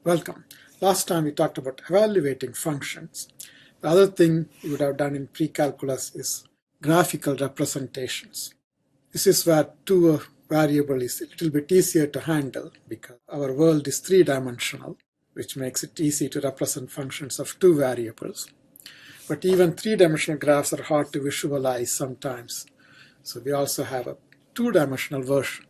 Welcome. Last time we talked about evaluating functions. The other thing you would have done in pre-calculus is graphical representations. This is where two variable is a little bit easier to handle because our world is three-dimensional, which makes it easy to represent functions of two variables. But even three-dimensional graphs are hard to visualize sometimes. So we also have a two-dimensional version.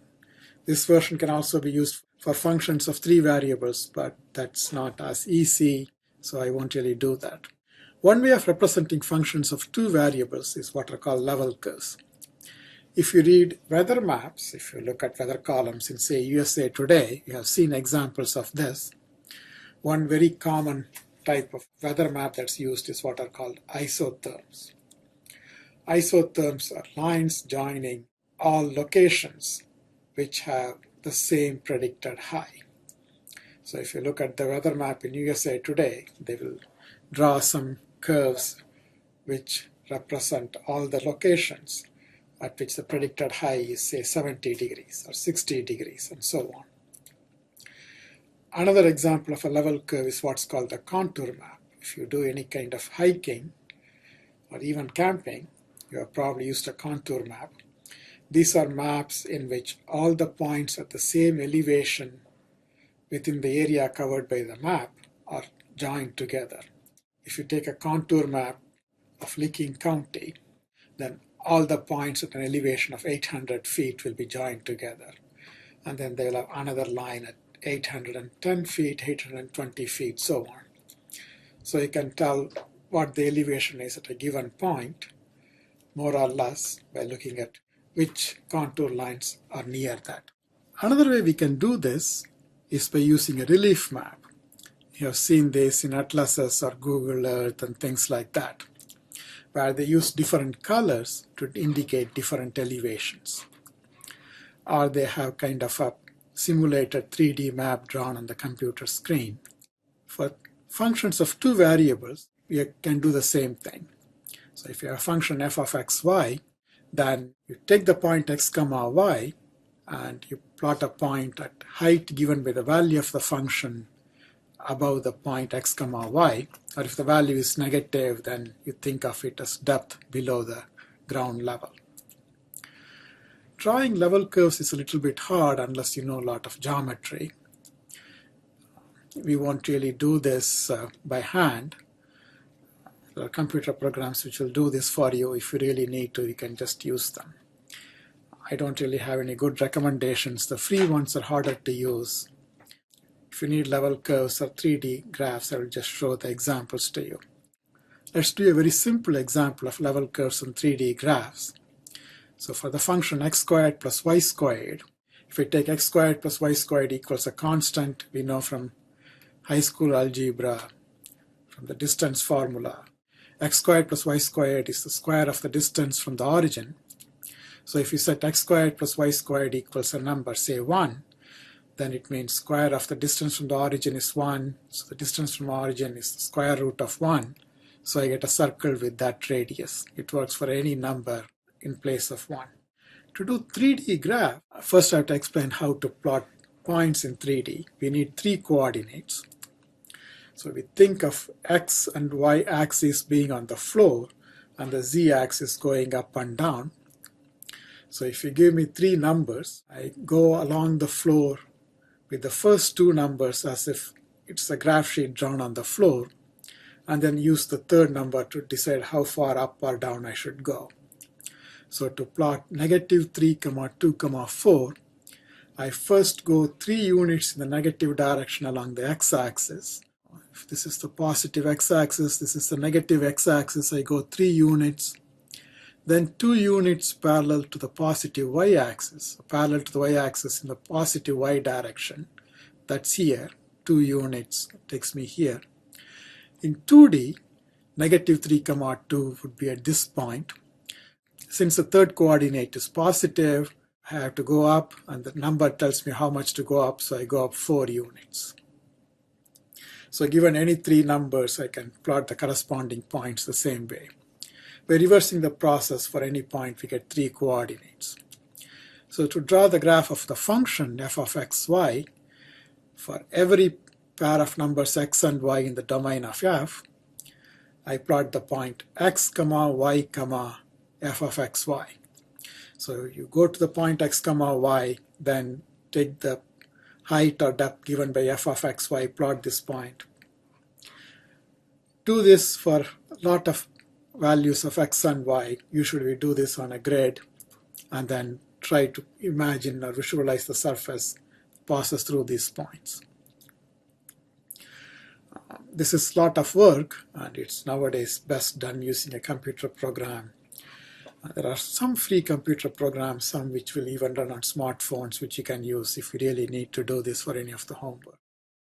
This version can also be used for functions of three variables, but that's not as easy, so I won't really do that. One way of representing functions of two variables is what are called level curves. If you read weather maps, if you look at weather columns in, say, USA Today, you have seen examples of this. One very common type of weather map that's used is what are called isotherms. Isotherms are lines joining all locations which have the same predicted high. So if you look at the weather map in USA Today, they will draw some curves which represent all the locations at which the predicted high is, say, 70 degrees or 60 degrees and so on. Another example of a level curve is what's called the contour map. If you do any kind of hiking or even camping, you have probably used a contour map. These are maps in which all the points at the same elevation within the area covered by the map are joined together. If you take a contour map of Licking County, then all the points at an elevation of 800 feet will be joined together. And then they'll have another line at 810 feet, 820 feet, so on. So you can tell what the elevation is at a given point, more or less, by looking at which contour lines are near that. Another way we can do this is by using a relief map. You have seen this in atlases or Google Earth and things like that, where they use different colors to indicate different elevations. Or they have kind of a simulated 3D map drawn on the computer screen. For functions of two variables, we can do the same thing. So if you have a function f of xy, then you take the point x comma y and you plot a point at height given by the value of the function above the point x comma y, or if the value is negative, then you think of it as depth below the ground level. Drawing level curves is a little bit hard unless you know a lot of geometry. We won't really do this by hand. There are computer programs which will do this for you. If you really need to, you can just use them. I don't really have any good recommendations. The free ones are harder to use. If you need level curves or 3D graphs, I will just show the examples to you. Let's do a very simple example of level curves and 3D graphs. So for the function x squared plus y squared, if we take x squared plus y squared equals a constant, we know from high school algebra, from the distance formula, x squared plus y squared is the square of the distance from the origin. So if you set x squared plus y squared equals a number, say 1, then it means square of the distance from the origin is 1. So the distance from origin is the square root of 1. So I get a circle with that radius. It works for any number in place of 1. To do 3D graph, first I have to explain how to plot points in 3D. We need 3 coordinates. So we think of x and y axis being on the floor and the z axis going up and down. So if you give me 3 numbers, I go along the floor with the first 2 numbers as if it's a graph sheet drawn on the floor, and then use the third number to decide how far up or down I should go. So to plot negative 3, 2, 4, I first go 3 units in the negative direction along the x-axis. If this is the positive x-axis, this is the negative x-axis, I go 3 units. Then 2 units parallel to the positive y-axis, parallel to the y-axis in the positive y direction. That's here. 2 units takes me here. In 2D, negative 3, 2 would be at this point. Since the third coordinate is positive, I have to go up, and the number tells me how much to go up, so I go up 4 units. So given any 3 numbers, I can plot the corresponding points the same way. By reversing the process for any point, we get 3 coordinates. So to draw the graph of the function f of xy, for every pair of numbers x and y in the domain of f, I plot the point x, y, f of xy. So you go to the point x, y, then take the height or depth given by f of xy, plot this point. Do this for a lot of values of x and y. Usually we do this on a grid and then try to imagine or visualize the surface passes through these points. This is a lot of work, and it's nowadays best done using a computer program. There are some free computer programs, some which will even run on smartphones, which you can use if you really need to do this for any of the homework.